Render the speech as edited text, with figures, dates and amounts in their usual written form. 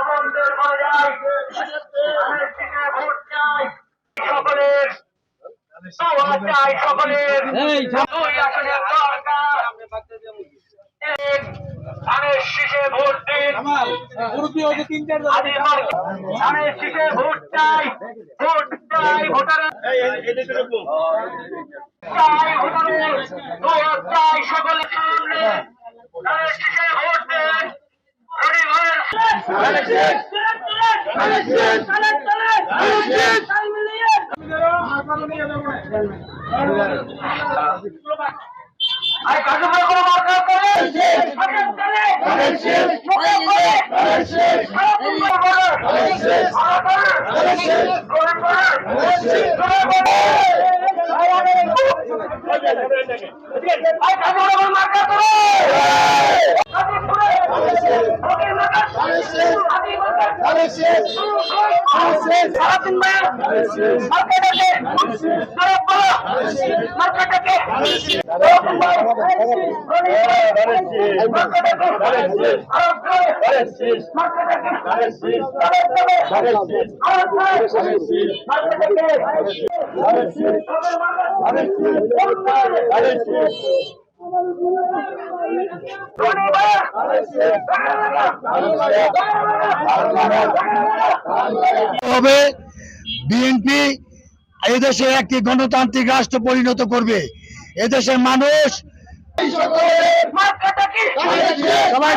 বন্ধের বাজার ভোট চাই সকলের চাই সকলের দুই আসনের দরকার ধানের শীষে ভোট দিন ধানের শীষে ভোট চাই ভোটারের চাই ভোটারের ভোট চাই সকলের সামনে ধানের শীষে ভোট দেন হবে বিএনপি এদেশে একটি গণতান্ত্রিক রাষ্ট্র পরিণত করবে। এদেশের মানুষ সবাই